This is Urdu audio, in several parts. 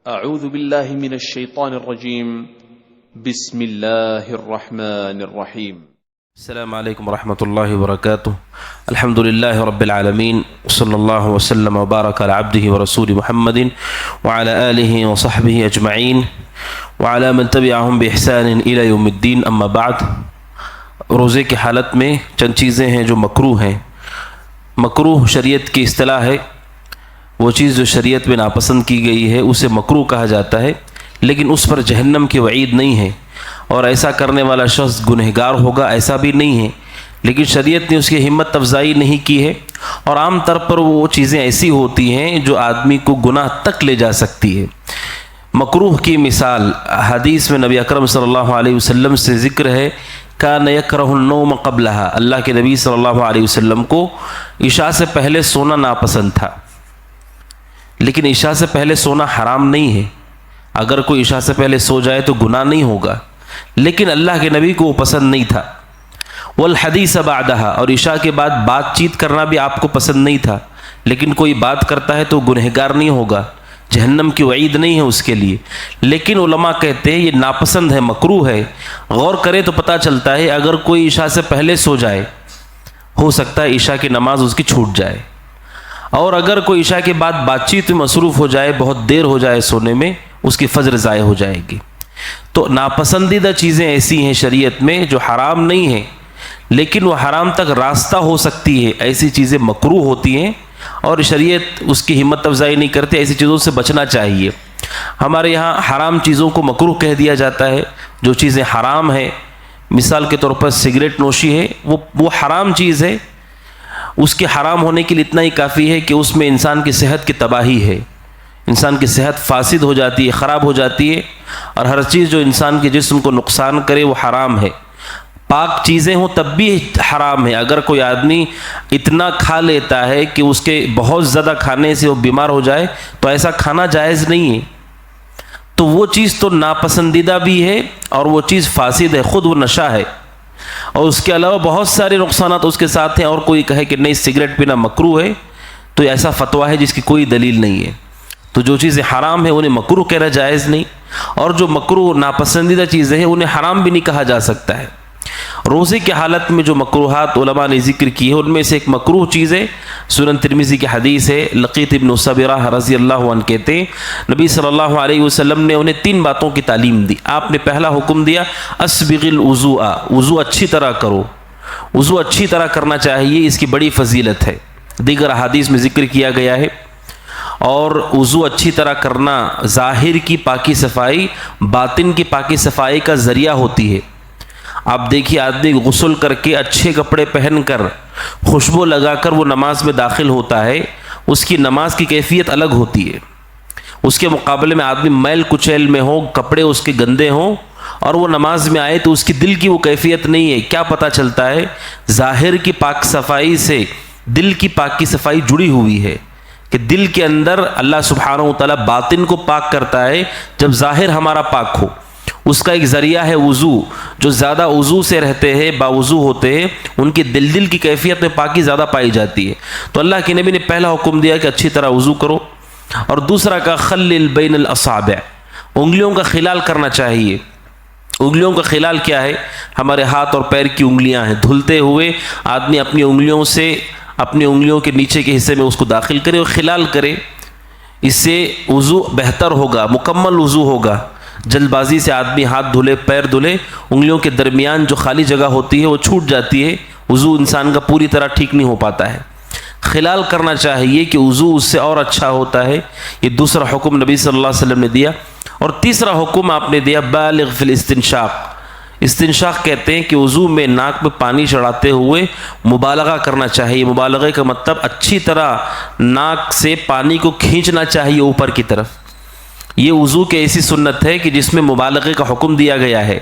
اعوذ باللہ من الشیطان الرجیم بسم اللہ الرحمن الرحیم السلام علیکم ورحمۃ اللہ وبرکاتہ. الحمد للہ رب العالمین صلی اللہ وسلم وبارک علی عبدہ ورسول محمد وعلی آلہ وصحبہ اجمعین وعلی من تبعہم بإحسان الی یوم الدین. اما بعد، روزے کی حالت میں چند چیزیں ہیں جو مکروہ ہیں. مکروہ شریعت کی اصطلاح ہے، وہ چیز جو شریعت میں ناپسند کی گئی ہے اسے مکروہ کہا جاتا ہے، لیکن اس پر جہنم کی وعید نہیں ہے اور ایسا کرنے والا شخص گنہگار ہوگا ایسا بھی نہیں ہے، لیکن شریعت نے اس کی ہمت افزائی نہیں کی ہے. اور عام طور پر وہ چیزیں ایسی ہوتی ہیں جو آدمی کو گناہ تک لے جا سکتی ہے. مکروہ کی مثال حدیث میں نبی اکرم صلی اللہ علیہ وسلم سے ذکر ہے، کان یکرہ النوم قبلہا. اللہ کے نبی صلی اللہ علیہ وسلم کو عشاء سے پہلے سونا ناپسند تھا، لیکن عشاء سے پہلے سونا حرام نہیں ہے. اگر کوئی عشاء سے پہلے سو جائے تو گناہ نہیں ہوگا، لیکن اللہ کے نبی کو وہ پسند نہیں تھا. والحدیث بعدہا، اور عشاء کے بعد بات چیت کرنا بھی آپ کو پسند نہیں تھا، لیکن کوئی بات کرتا ہے تو گنہگار نہیں ہوگا، جہنم کی وعید نہیں ہے اس کے لیے. لیکن علماء کہتے ہیں یہ ناپسند ہے، مکروہ ہے. غور کریں تو پتہ چلتا ہے اگر کوئی عشاء سے پہلے سو جائے ہو سکتا ہے عشاء کی نماز اس کی چھوٹ جائے، اور اگر کوئی عشاء کے بعد بات چیت میں مصروف ہو جائے، بہت دیر ہو جائے سونے میں، اس کی فجر ضائع ہو جائے گی. تو ناپسندیدہ چیزیں ایسی ہیں شریعت میں جو حرام نہیں ہیں، لیکن وہ حرام تک راستہ ہو سکتی ہے، ایسی چیزیں مکروہ ہوتی ہیں اور شریعت اس کی ہمت افزائی نہیں کرتی. ایسی چیزوں سے بچنا چاہیے. ہمارے یہاں حرام چیزوں کو مکروہ کہہ دیا جاتا ہے. جو چیزیں حرام ہیں، مثال کے طور پر سگریٹ نوشی ہے، وہ حرام چیز ہے. اس کے حرام ہونے کے لیے اتنا ہی کافی ہے کہ اس میں انسان کی صحت کی تباہی ہے، انسان کی صحت فاسد ہو جاتی ہے، خراب ہو جاتی ہے، اور ہر چیز جو انسان کے جسم کو نقصان کرے وہ حرام ہے. پاک چیزیں ہوں تب بھی حرام ہے. اگر کوئی آدمی اتنا کھا لیتا ہے کہ اس کے بہت زیادہ کھانے سے وہ بیمار ہو جائے تو ایسا کھانا جائز نہیں ہے. تو وہ چیز تو ناپسندیدہ بھی ہے اور وہ چیز فاسد ہے، خود وہ نشہ ہے، اور اس کے علاوہ بہت سارے نقصانات اس کے ساتھ ہیں. اور کوئی کہے کہ نہیں سگریٹ پینا مکروہ ہے تو ایسا فتویٰ ہے جس کی کوئی دلیل نہیں ہے. تو جو چیزیں حرام ہیں انہیں مکروہ کہنا جائز نہیں، اور جو مکروہ ناپسندیدہ چیزیں ہیں انہیں حرام بھی نہیں کہا جا سکتا ہے. روزے کی حالت میں جو مکروہات علماء نے ذکر کی ہے ان میں سے ایک مکروہ چیز ہے، سنن ترمذی کی حدیث ہے. لقیط ابن صبرہ رضی اللہ عنہ کہتے ہیں نبی صلی اللہ علیہ وسلم نے انہیں 3 باتوں کی تعلیم دی. آپ نے پہلا حکم دیا اسبغ الوضوء، وضو اچھی طرح کرو. وضو اچھی طرح کرنا چاہیے، اس کی بڑی فضیلت ہے، دیگر احادیث میں ذکر کیا گیا ہے. اور وضو اچھی طرح کرنا ظاہر کی پاکی صفائی باطن کی پاکی صفائی کا ذریعہ ہوتی ہے. آپ دیکھیے آدمی غسل کر کے اچھے کپڑے پہن کر خوشبو لگا کر وہ نماز میں داخل ہوتا ہے، اس کی نماز کی کیفیت الگ ہوتی ہے. اس کے مقابلے میں آدمی میل کچیل میں ہو، کپڑے اس کے گندے ہوں اور وہ نماز میں آئے تو اس کی دل کی وہ کیفیت نہیں ہے. کیا پتہ چلتا ہے؟ ظاہر کی پاک صفائی سے دل کی پاک کی صفائی جڑی ہوئی ہے، کہ دل کے اندر اللہ سبحانہ و تعالیٰ باطن کو پاک کرتا ہے جب ظاہر ہمارا پاک ہو. اس کا ایک ذریعہ ہے وضو. جو زیادہ وضو سے رہتے ہیں، باوضو ہوتے ہیں، ان کی دل کی کیفیت میں پاکی زیادہ پائی جاتی ہے. تو اللہ کے نبی نے پہلا حکم دیا کہ اچھی طرح وضو کرو، اور دوسرا کا خلل بین الاصابع، انگلیوں کا خلال کرنا چاہیے. انگلیوں کا خلال کیا ہے؟ ہمارے ہاتھ اور پیر کی انگلیاں ہیں، دھلتے ہوئے آدمی اپنی انگلیوں سے اپنی انگلیوں کے نیچے کے حصے میں اس کو داخل کرے اور خلال کرے. اس سے وضو بہتر ہوگا، مکمل وضو ہوگا. جلد بازی سے آدمی ہاتھ دھلے، پیر دھلے، انگلیوں کے درمیان جو خالی جگہ ہوتی ہے وہ چھوٹ جاتی ہے، وضو انسان کا پوری طرح ٹھیک نہیں ہو پاتا ہے. خلال کرنا چاہیے کہ وضو اس سے اور اچھا ہوتا ہے. یہ دوسرا حکم نبی صلی اللہ علیہ وسلم نے دیا. اور تیسرا حکم آپ نے دیا بالغ فی الاستنشاق. استنشاق کہتے ہیں کہ وضو میں ناک میں پانی چڑھاتے ہوئے مبالغہ کرنا چاہیے. مبالغے کا مطلب اچھی طرح ناک سے پانی کو کھینچنا چاہیے اوپر کی طرف. یہ وضو کی ایسی سنت ہے کہ جس میں مبالغے کا حکم دیا گیا ہے،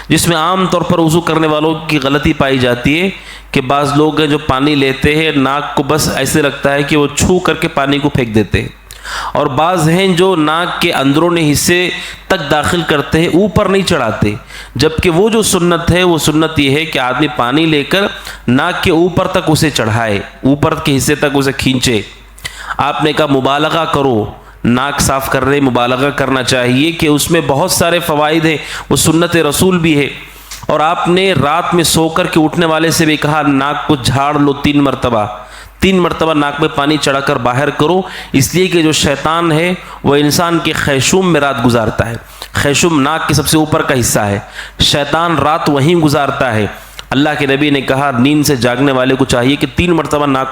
جس میں عام طور پر وضو کرنے والوں کی غلطی پائی جاتی ہے کہ بعض لوگ ہیں جو پانی لیتے ہیں ناک کو بس ایسے لگتا ہے کہ وہ چھو کر کے پانی کو پھینک دیتے ہیں، اور بعض ہیں جو ناک کے اندرونی حصے تک داخل کرتے ہیں، اوپر نہیں چڑھاتے. جبکہ وہ جو سنت ہے وہ سنت یہ ہے کہ آدمی پانی لے کر ناک کے اوپر تک اسے چڑھائے، اوپر کے حصے تک اسے کھینچے. آپ نے کہا مبالغہ کرو، ناک صاف کرنے مبالغہ کرنا چاہیے کہ اس میں بہت سارے فوائد ہیں، وہ سنت رسول بھی ہے۔ اور آپ نے رات میں سو کر کے اٹھنے والے سے بھی کہا ناک کو جھاڑ لو 3 مرتبہ، 3 مرتبہ ناک میں پانی چڑھا کر باہر کرو، اس لیے کہ جو شیطان ہے وہ انسان کے خیشوم میں رات گزارتا ہے۔ خیشوم ناک کے سب سے اوپر کا حصہ ہے، شیطان رات وہیں گزارتا ہے۔ اللہ کے نبی نے کہا نیند سے جاگنے والے کو چاہیے کہ 3 مرتبہ ناک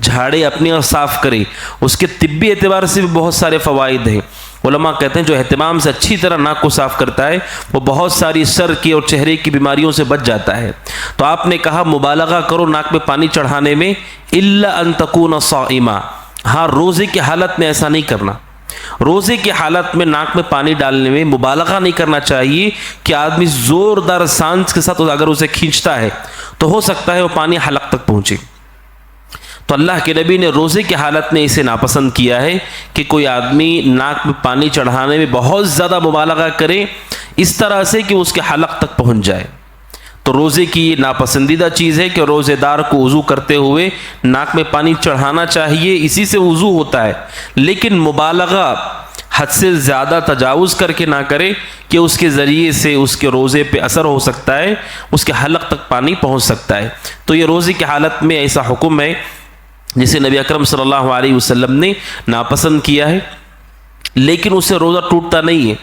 جھاڑے اپنی اور صاف کرے۔ اس کے طبی اعتبار سے بھی بہت سارے فوائد ہیں۔ علماء کہتے ہیں جو اہتمام سے اچھی طرح ناک کو صاف کرتا ہے وہ بہت ساری سر کی اور چہرے کی بیماریوں سے بچ جاتا ہے۔ تو آپ نے کہا مبالغہ کرو ناک میں پانی چڑھانے میں، الا ان تکون صائما، ہاں روزے کی حالت میں ایسا نہیں کرنا۔ روزے کی حالت میں ناک میں پانی ڈالنے میں مبالغہ نہیں کرنا چاہیے کہ آدمی زوردار سانس کے ساتھ اگر اسے کھینچتا ہے تو ہو سکتا ہے وہ پانی حلق تک پہنچے۔ تو اللہ کے نبی نے روزے کی حالت میں اسے ناپسند کیا ہے کہ کوئی آدمی ناک میں پانی چڑھانے میں بہت زیادہ مبالغہ کرے اس طرح سے کہ اس کے حلق تک پہنچ جائے۔ تو روزے کی یہ ناپسندیدہ چیز ہے کہ روزے دار کو وضو کرتے ہوئے ناک میں پانی چڑھانا چاہیے، اسی سے وضو ہوتا ہے، لیکن مبالغہ حد سے زیادہ تجاوز کر کے نہ کرے کہ اس کے ذریعے سے اس کے روزے پہ اثر ہو سکتا ہے، اس کے حلق تک پانی پہنچ سکتا ہے۔ تو یہ روزے کی حالت میں ایسا حکم ہے جسے نبی اکرم صلی اللہ علیہ وسلم نے ناپسند کیا ہے، لیکن اس سے روزہ ٹوٹتا نہیں ہے۔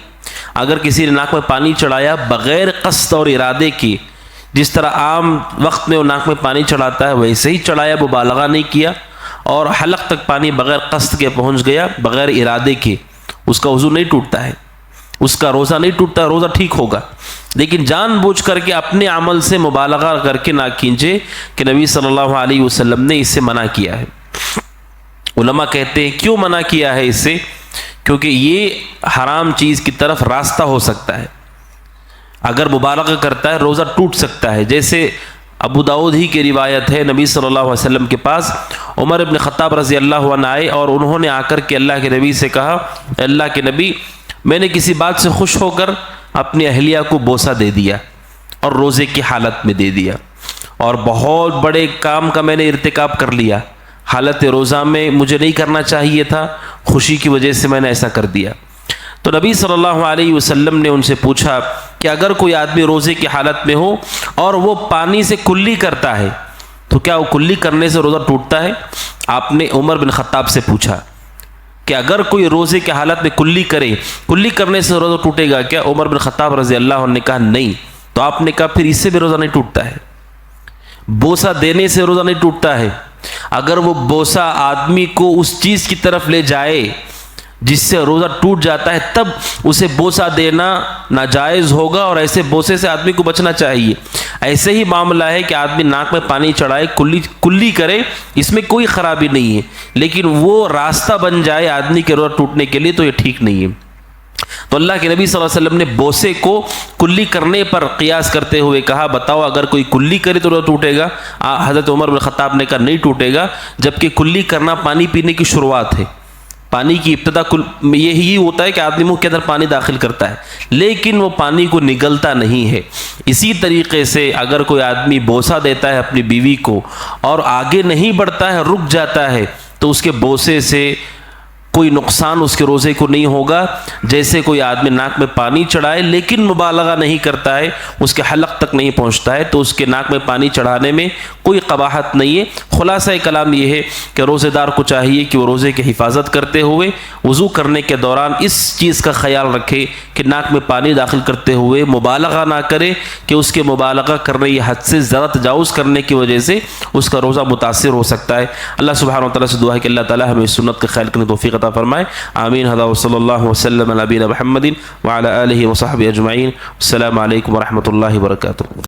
اگر کسی نے ناک میں پانی چڑھایا بغیر قصد اور ارادے کے، جس طرح عام وقت میں وہ ناک میں پانی چڑھاتا ہے ویسے ہی چڑھایا، مبالغہ نہیں کیا اور حلق تک پانی بغیر قصد کے پہنچ گیا، بغیر ارادے کے، اس کا وضو نہیں ٹوٹتا ہے، اس کا روزہ نہیں ٹوٹتا، روزہ ٹھیک ہوگا۔ لیکن جان بوجھ کر کے اپنے عمل سے مبالغہ کر کے نہ کھینچے کہ نبی صلی اللہ علیہ وسلم نے اس سے منع کیا ہے۔ علماء کہتے ہیں کیوں منع کیا ہے اس سے؟ کیونکہ یہ حرام چیز کی طرف راستہ ہو سکتا ہے۔ اگر مبالغہ کرتا ہے روزہ ٹوٹ سکتا ہے۔ جیسے ابو داؤد ہی کی روایت ہے، نبی صلی اللہ علیہ وسلم کے پاس عمر ابن خطاب رضی اللہ عنہ آئے اور انہوں نے آ کر کے اللہ کے نبی سے کہا اللہ کے نبی میں نے کسی بات سے خوش ہو کر اپنی اہلیہ کو بوسہ دے دیا اور روزے کی حالت میں دے دیا، اور بہت بڑے کام کا میں نے ارتکاب کر لیا، حالت روزہ میں مجھے نہیں کرنا چاہیے تھا، خوشی کی وجہ سے میں نے ایسا کر دیا۔ تو نبی صلی اللہ علیہ وسلم نے ان سے پوچھا کہ اگر کوئی آدمی روزے کی حالت میں ہو اور وہ پانی سے کلی کرتا ہے تو کیا وہ کلی کرنے سے روزہ ٹوٹتا ہے؟ آپ نے عمر بن خطاب سے پوچھا کہ اگر کوئی روزے کی حالت میں کلی کرے، کلی کرنے سے روزہ ٹوٹے گا کیا؟ عمر بن خطاب رضی اللہ عنہ نے کہا نہیں۔ تو آپ نے کہا پھر اس سے بھی روزہ نہیں ٹوٹتا ہے، بوسہ دینے سے روزہ نہیں ٹوٹتا ہے۔ اگر وہ بوسہ آدمی کو اس چیز کی طرف لے جائے جس سے روزہ ٹوٹ جاتا ہے تب اسے بوسہ دینا ناجائز ہوگا، اور ایسے بوسے سے آدمی کو بچنا چاہیے۔ ایسے ہی معاملہ ہے کہ آدمی ناک میں پانی چڑھائے، کلی کرے، اس میں کوئی خرابی نہیں ہے، لیکن وہ راستہ بن جائے آدمی کے روزہ ٹوٹنے کے لیے تو یہ ٹھیک نہیں ہے۔ تو اللہ کے نبی صلی اللہ علیہ وسلم نے بوسے کو کلی کرنے پر قیاس کرتے ہوئے کہا بتاؤ اگر کوئی کلی کرے تو روزہ ٹوٹے گا؟ حضرت عمر بن خطاب نے کہا نہیں ٹوٹے گا، جبکہ کلی کرنا پانی پینے کی شروعات ہے، پانی کی ابتدا یہی ہوتا ہے کہ آدمی منہ کے اندر پانی داخل کرتا ہے لیکن وہ پانی کو نگلتا نہیں ہے۔ اسی طریقے سے اگر کوئی آدمی بوسہ دیتا ہے اپنی بیوی کو اور آگے نہیں بڑھتا ہے، رک جاتا ہے، تو اس کے بوسے سے کوئی نقصان اس کے روزے کو نہیں ہوگا۔ جیسے کوئی آدمی ناک میں پانی چڑھائے لیکن مبالغہ نہیں کرتا ہے، اس کے حلق تک نہیں پہنچتا ہے، تو اس کے ناک میں پانی چڑھانے میں کوئی قباحت نہیں ہے۔ خلاصہ کلام یہ ہے کہ روزے دار کو چاہیے کہ وہ روزے کی حفاظت کرتے ہوئے وضو کرنے کے دوران اس چیز کا خیال رکھے کہ ناک میں پانی داخل کرتے ہوئے مبالغہ نہ کرے کہ اس کے مبالغہ کرنے یا حد سے زیادہ تجاوز کرنے کی وجہ سے اس کا روزہ متاثر ہو سکتا ہے۔ اللہ سبحانہ و تعالیٰ سے دعا ہے کہ اللہ تعالیٰ ہمیں سنت کے خیال کرنے توفیق عطا فرمائے، آمین۔ ھذا وصلی اللہ وسلم علی نبینا محمد وعلی آلہ وصحبہ اجمعین۔ السلام علیکم ورحمۃ اللہ وبرکاتہ۔